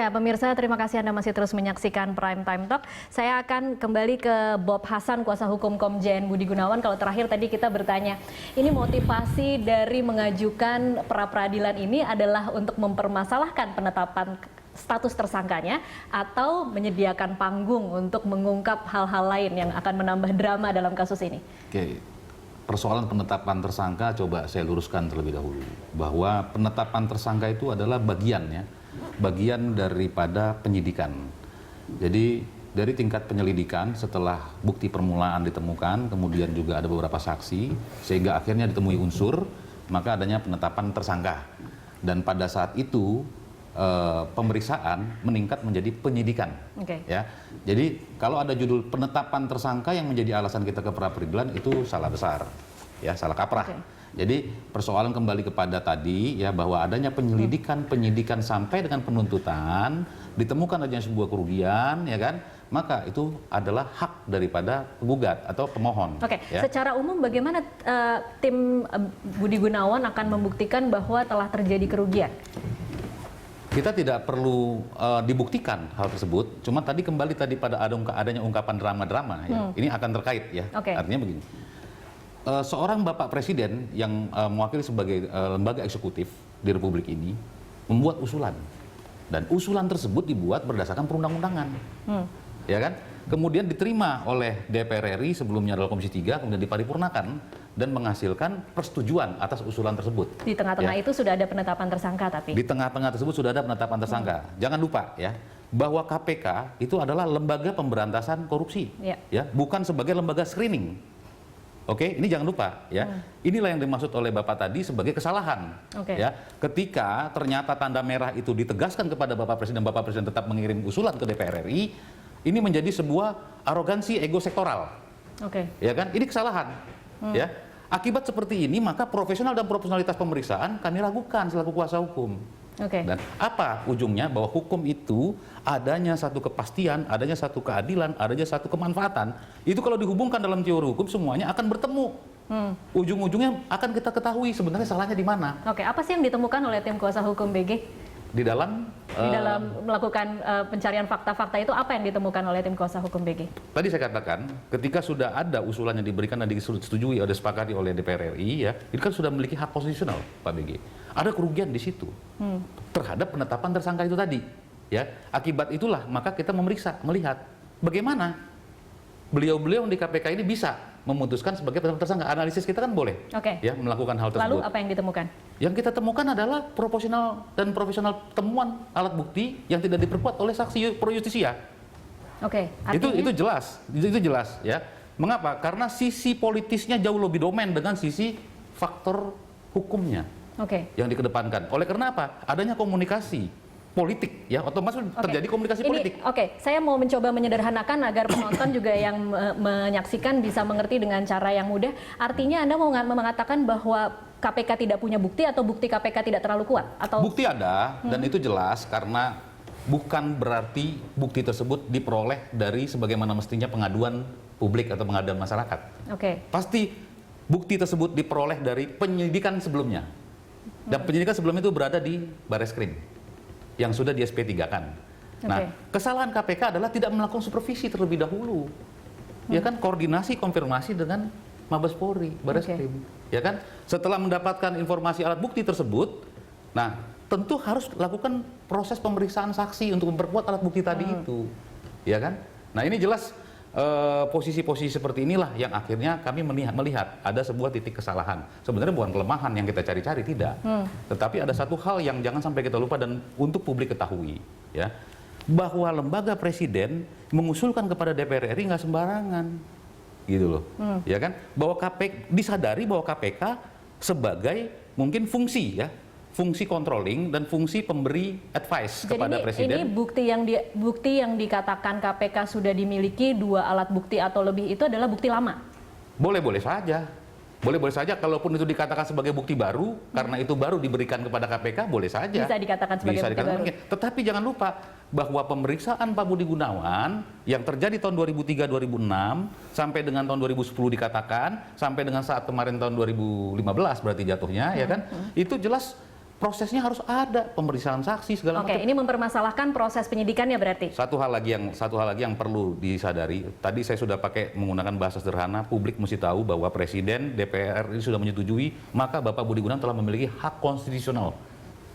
Ya, pemirsa, terima kasih Anda masih terus menyaksikan Prime Time Talk. Saya akan kembali ke Bob Hasan, kuasa hukum Komjen Budi Gunawan. Kalau terakhir tadi kita bertanya, ini motivasi dari mengajukan pra-peradilan ini adalah untuk mempermasalahkan penetapan status tersangkanya atau menyediakan panggung untuk mengungkap hal-hal lain yang akan menambah drama dalam kasus ini? Oke. Persoalan penetapan tersangka coba saya luruskan terlebih dahulu. Bahwa penetapan tersangka itu adalah bagian daripada penyidikan. Jadi dari tingkat penyelidikan setelah bukti permulaan ditemukan, kemudian juga ada beberapa saksi, sehingga akhirnya ditemui unsur, maka adanya penetapan tersangka. Dan pada saat itu pemeriksaan meningkat menjadi penyidikan. Ya. Jadi kalau ada judul penetapan tersangka yang menjadi alasan kita ke pra-peradilan itu salah besar, ya, salah kaprah. Jadi persoalan kembali kepada tadi ya, bahwa adanya penyidikan sampai dengan penuntutan, ditemukan adanya sebuah kerugian, ya kan, maka itu adalah hak daripada penggugat atau pemohon. Ya. Secara umum bagaimana tim Budi Gunawan akan membuktikan bahwa telah terjadi kerugian? Kita tidak perlu dibuktikan hal tersebut, cuma tadi kembali pada adanya ungkapan drama-drama, ya. Ini akan terkait, ya. Artinya begini. Seorang Bapak Presiden yang mewakili sebagai lembaga eksekutif di Republik ini membuat usulan, dan usulan tersebut dibuat berdasarkan perundang-undangan, ya kan? Kemudian diterima oleh DPR RI, sebelumnya adalah Komisi 3, kemudian diparipurnakan dan menghasilkan persetujuan atas usulan tersebut. Di tengah-tengah itu sudah ada penetapan tersangka, tapi di tengah-tengah tersebut sudah ada penetapan tersangka. Jangan lupa ya, bahwa KPK itu adalah lembaga pemberantasan korupsi, ya, bukan sebagai lembaga screening. Oke, ini jangan lupa ya. Inilah yang dimaksud oleh Bapak tadi sebagai kesalahan. Ya, ketika ternyata tanda merah itu ditegaskan kepada Bapak Presiden tetap mengirim usulan ke DPR RI, ini menjadi sebuah arogansi ego sektoral. Ya kan? Ini kesalahan. Ya. Akibat seperti ini, maka profesional dan profesionalitas pemeriksaan kami ragukan selaku kuasa hukum. Dan apa ujungnya? Bahwa hukum itu adanya satu kepastian, adanya satu keadilan, adanya satu kemanfaatan. Itu kalau dihubungkan dalam teori hukum semuanya akan bertemu. Ujung-ujungnya akan kita ketahui sebenarnya salahnya di mana. Apa sih yang ditemukan oleh tim kuasa hukum BG? Di dalam melakukan pencarian fakta-fakta itu, apa yang ditemukan oleh tim kuasa hukum BG? Tadi saya katakan, ketika sudah ada usulan yang diberikan dan disetujui atau disepakati oleh DPR RI, ya, itu kan sudah memiliki hak konstitusional, Pak BG. Ada kerugian di situ terhadap penetapan tersangka itu tadi. Ya, akibat itulah maka kita melihat bagaimana beliau-beliau di KPK ini bisa memutuskan sebagai tersangka. Analisis kita kan boleh, ya, melakukan hal tersebut. Lalu apa yang ditemukan? Yang kita temukan adalah proporsional dan profesional temuan alat bukti yang tidak diperkuat oleh saksi pro justisia. Artinya? Itu jelas, ya. Mengapa? Karena sisi politisnya jauh lebih domen dengan sisi faktor hukumnya yang dikedepankan. Oleh karena apa? Adanya komunikasi politik, ya, otomatis terjadi komunikasi politik. Saya mau mencoba menyederhanakan agar penonton juga yang menyaksikan bisa mengerti dengan cara yang mudah. Artinya Anda mau mengatakan bahwa KPK tidak punya bukti atau bukti KPK tidak terlalu kuat? Atau bukti ada, dan itu jelas karena bukan berarti bukti tersebut diperoleh dari sebagaimana mestinya pengaduan publik atau pengaduan masyarakat. Pasti bukti tersebut diperoleh dari penyidikan sebelumnya. Dan penyidikan sebelumnya itu berada di Bareskrim yang sudah di SP3-kan. Nah, kesalahan KPK adalah tidak melakukan supervisi terlebih dahulu. Ya kan, koordinasi konfirmasi dengan Mabes Polri, Bareskrim. Ya kan, setelah mendapatkan informasi alat bukti tersebut, nah, tentu harus lakukan proses pemeriksaan saksi untuk memperkuat alat bukti tadi itu. Ya kan? Nah, ini jelas posisi-posisi seperti inilah yang akhirnya kami melihat ada sebuah titik kesalahan. Sebenarnya bukan kelemahan yang kita cari-cari, tidak. Tetapi ada satu hal yang jangan sampai kita lupa dan untuk publik ketahui, ya, bahwa lembaga presiden mengusulkan kepada DPR RI nggak sembarangan, gitu loh, ya kan? Bahwa KPK disadari bahwa KPK sebagai mungkin fungsi, ya, fungsi controlling dan fungsi pemberi advice kepada presiden. Ini bukti yang dikatakan KPK sudah dimiliki, 2 alat bukti atau lebih, itu adalah bukti lama? Boleh-boleh saja. Boleh-boleh saja, kalaupun itu dikatakan sebagai bukti baru, karena itu baru diberikan kepada KPK, boleh saja. Bisa dikatakan sebagai bukti baru. Tetapi jangan lupa bahwa pemeriksaan Pak Budi Gunawan yang terjadi tahun 2003-2006, sampai dengan tahun 2010 dikatakan, sampai dengan saat kemarin tahun 2015 berarti jatuhnya, ya kan, itu jelas prosesnya harus ada, pemeriksaan saksi segala macam. Oke, ini mempermasalahkan proses penyidikannya berarti. Satu hal lagi yang perlu disadari, tadi saya sudah pakai menggunakan bahasa sederhana, publik mesti tahu bahwa Presiden, DPR ini sudah menyetujui, maka Bapak Budi Gunawan telah memiliki hak konstitusional.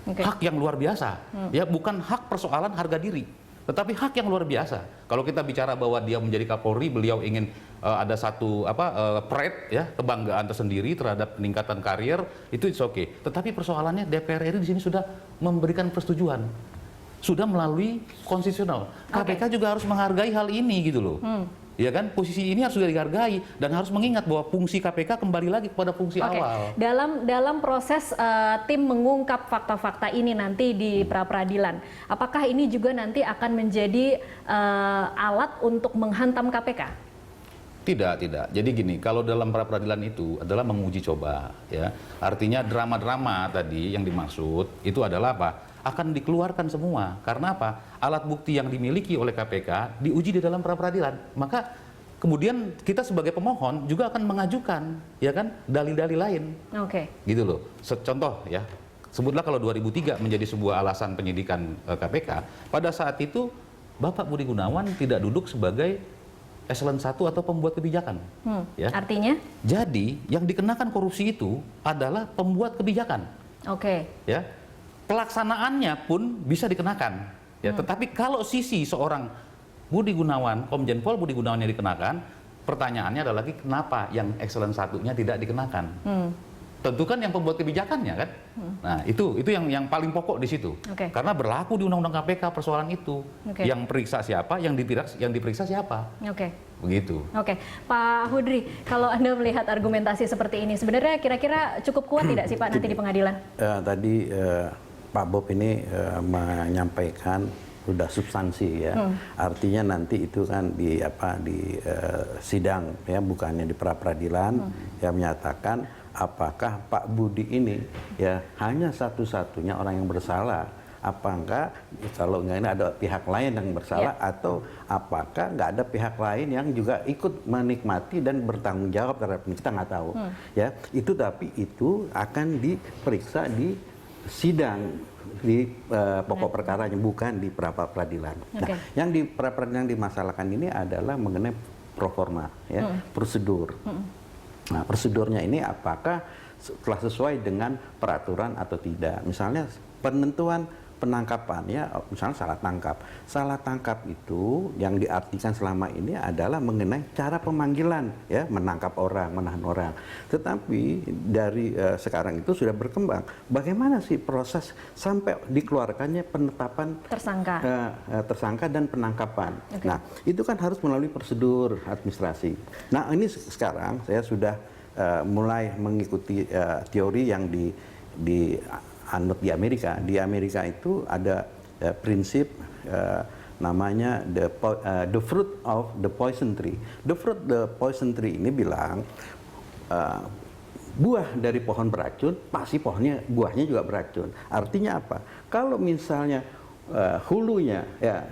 Hak yang luar biasa. Ya, bukan hak persoalan harga diri, tetapi hak yang luar biasa. Kalau kita bicara bahwa dia menjadi Kapolri, beliau ingin ada satu pride, ya, kebanggaan tersendiri terhadap peningkatan karir, itu it's okay. Tetapi persoalannya DPR RI di sini sudah memberikan persetujuan, sudah melalui konstitusional. KPK juga harus menghargai hal ini gitu loh. Ya kan, posisi ini harus sudah dihargai dan harus mengingat bahwa fungsi KPK kembali lagi kepada fungsi awal. Dalam proses tim mengungkap fakta-fakta ini nanti di pra-peradilan, apakah ini juga nanti akan menjadi alat untuk menghantam KPK? Tidak. Jadi gini, kalau dalam pra-peradilan itu adalah menguji coba, ya. Artinya drama-drama tadi yang dimaksud itu adalah apa? Akan dikeluarkan semua. Karena apa? Alat bukti yang dimiliki oleh KPK diuji di dalam pra-peradilan. Maka kemudian kita sebagai pemohon juga akan mengajukan, ya kan, dalil-dalil lain. Gitu loh. Contoh ya, sebutlah kalau 2003 menjadi sebuah alasan penyidikan KPK, pada saat itu Bapak Budi Gunawan tidak duduk sebagai eselon 1 atau pembuat kebijakan. Ya. Artinya? Jadi yang dikenakan korupsi itu adalah pembuat kebijakan. Ya. Pelaksanaannya pun bisa dikenakan, ya. Tetapi kalau sisi seorang Budi Gunawan, Komjen Pol Budi Gunawan yang dikenakan, pertanyaannya adalah lagi kenapa yang eselon 1-nya tidak dikenakan? Tentu kan yang pembuat kebijakannya kan. Nah itu yang paling pokok di situ. Karena berlaku di Undang-Undang KPK persoalan itu. Yang periksa siapa, yang diperiksa siapa. Begitu. Pak Hudri, kalau Anda melihat argumentasi seperti ini, sebenarnya kira-kira cukup kuat tidak sih Pak nanti di pengadilan? Tadi Pak Bob ini menyampaikan sudah substansi, ya. Artinya nanti itu kan di sidang, ya, bukannya di pra-peradilan, yang menyatakan apakah Pak Budi ini, ya, hanya satu-satunya orang yang bersalah, apa enggak, kalau enggak ini ada pihak lain yang bersalah, atau apakah enggak ada pihak lain yang juga ikut menikmati dan bertanggung jawab terhadap ini, kita nggak tahu. Ya, itu tapi itu akan diperiksa di sidang, di pokok perkaranya, bukan di pra-peradilan. Nah, yang di pra-peradilan yang dimasalahkan ini adalah mengenai proforma, ya, prosedur. Nah, prosedurnya ini apakah telah sesuai dengan peraturan atau tidak. Misalnya penentuan penangkapan, ya, misalnya salah tangkap. Salah tangkap itu yang diartikan selama ini adalah mengenai cara pemanggilan, ya, menangkap orang, menahan orang. Tetapi dari sekarang itu sudah berkembang. Bagaimana sih proses sampai dikeluarkannya penetapan tersangka dan penangkapan. Nah, itu kan harus melalui prosedur administrasi. Nah, ini sekarang saya sudah mulai mengikuti teori yang anut di Amerika. Di Amerika itu ada prinsip namanya the fruit of the poison tree. The fruit the poison tree ini bilang buah dari pohon beracun pasti buahnya juga beracun. Artinya apa? Kalau misalnya hulunya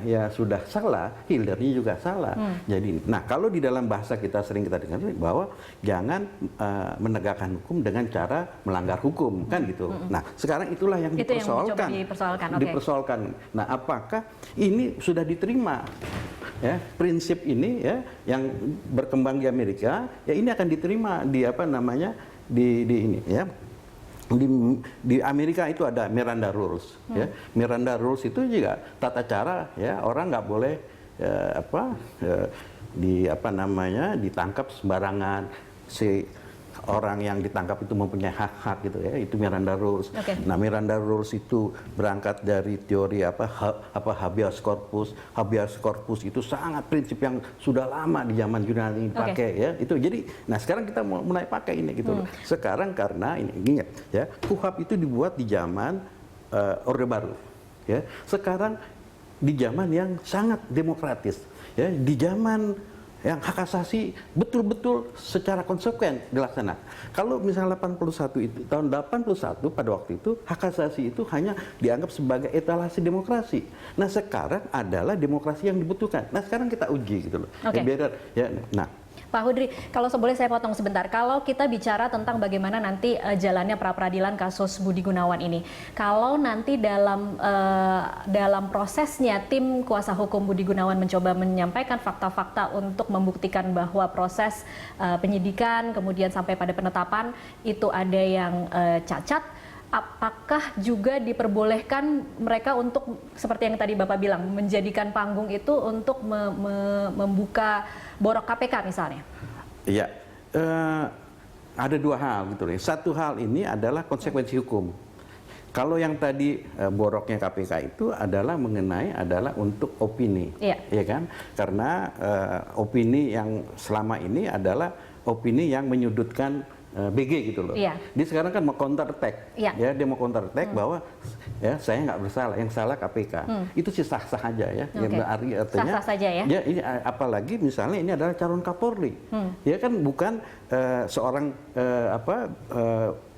ya sudah salah, hilirnya juga salah. Jadi, nah, kalau di dalam bahasa kita sering kita dengar bahwa jangan menegakkan hukum dengan cara melanggar hukum, kan gitu. Nah, sekarang itulah yang dipersoalkan. Nah, apakah ini sudah diterima? Ya, prinsip ini, ya, yang berkembang di Amerika, ya, ini akan diterima di di ini, ya. Di Amerika itu ada Miranda Rules, ya. Miranda Rules itu juga tata cara, ya, orang nggak boleh ditangkap sembarangan. Si orang yang ditangkap itu mempunyai hak-hak gitu, ya. Itu Miranda Rules. Nah, Miranda Rules itu berangkat dari teori habeas corpus. Habeas corpus itu sangat prinsip yang sudah lama di zaman Yunani dipakai, ya. Itu jadi, nah, sekarang kita mulai pakai ini gitu loh. Sekarang karena ini ingat, ya, KUHP itu dibuat di zaman Orde Baru, ya. Sekarang di zaman yang sangat demokratis, ya, di zaman yang hak asasi betul-betul secara konsekuen dilaksanakan. Kalau misalnya 81 itu, tahun 81 pada waktu itu, hak asasi itu hanya dianggap sebagai etalase demokrasi. Nah, sekarang adalah demokrasi yang dibutuhkan. Nah, sekarang kita uji gitu loh. Ya. Nah, Pak Hudri, kalau boleh saya potong sebentar. Kalau kita bicara tentang bagaimana nanti jalannya pra-peradilan kasus Budi Gunawan ini, kalau nanti dalam prosesnya tim kuasa hukum Budi Gunawan mencoba menyampaikan fakta-fakta untuk membuktikan bahwa proses penyidikan kemudian sampai pada penetapan itu ada yang cacat, apakah juga diperbolehkan mereka untuk seperti yang tadi Bapak bilang menjadikan panggung itu untuk membuka borok KPK misalnya? Iya, ada dua hal gitu. Satu hal ini adalah konsekuensi hukum. Kalau yang tadi boroknya KPK itu adalah untuk opini, ya kan? Karena opini yang selama ini adalah opini yang menyudutkan BG gitu loh. Dia sekarang kan mau counter attack, ya dia mau counter attack bahwa ya saya nggak bersalah, yang salah KPK. Itu sih sah-sah aja ya. Yang artinya sah-sah saja ya. Ya ini apalagi misalnya ini adalah calon Kapolri, ya kan bukan seorang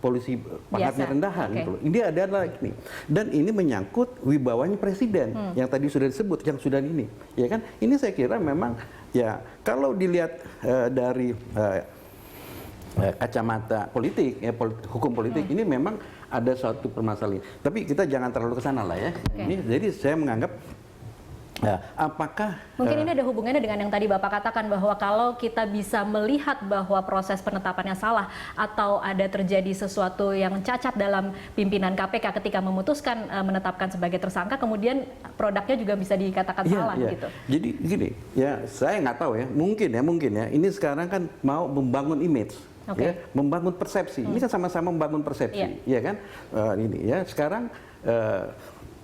polisi pangkatnya rendahan gitu loh. Ini adalah ini dan ini menyangkut wibawanya presiden yang tadi sudah disebut, yang sudah ini, ya kan? Ini saya kira memang ya kalau dilihat dari kacamata politik, ya, hukum politik ini memang ada suatu permasalahan. Tapi kita jangan terlalu ke sana lah ya. Ini, jadi saya menganggap apakah mungkin ini ada hubungannya dengan yang tadi Bapak katakan bahwa kalau kita bisa melihat bahwa proses penetapannya salah atau ada terjadi sesuatu yang cacat dalam pimpinan KPK ketika memutuskan menetapkan sebagai tersangka, kemudian produknya juga bisa dikatakan salah gitu. Jadi gini, ya saya nggak tahu ya, mungkin ya. Ini sekarang kan mau membangun image. Ya, membangun persepsi. Ini kan sama-sama membangun persepsi, ya kan? Ini ya sekarang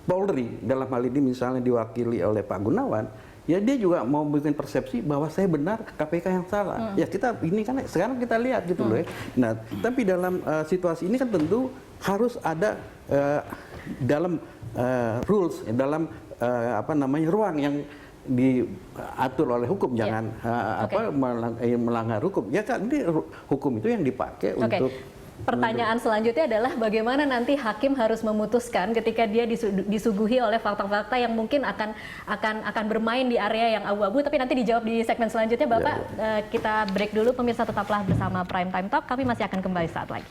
Polri dalam hal ini misalnya diwakili oleh Pak Gunawan, ya dia juga mau bikin persepsi bahwa saya benar, KPK yang salah. Ya kita ini kan sekarang kita lihat gitu loh ya. Nah, tapi dalam situasi ini kan tentu harus ada dalam rules, dalam ruang yang diatur oleh hukum, jangan melanggar hukum. Ya kan ini hukum itu yang dipakai untuk. Pertanyaan selanjutnya adalah bagaimana nanti hakim harus memutuskan ketika dia disuguhi oleh fakta-fakta yang mungkin akan bermain di area yang abu-abu, tapi nanti dijawab di segmen selanjutnya Bapak. Kita break dulu, pemirsa tetaplah bersama Prime Time Talk, kami masih akan kembali saat lagi.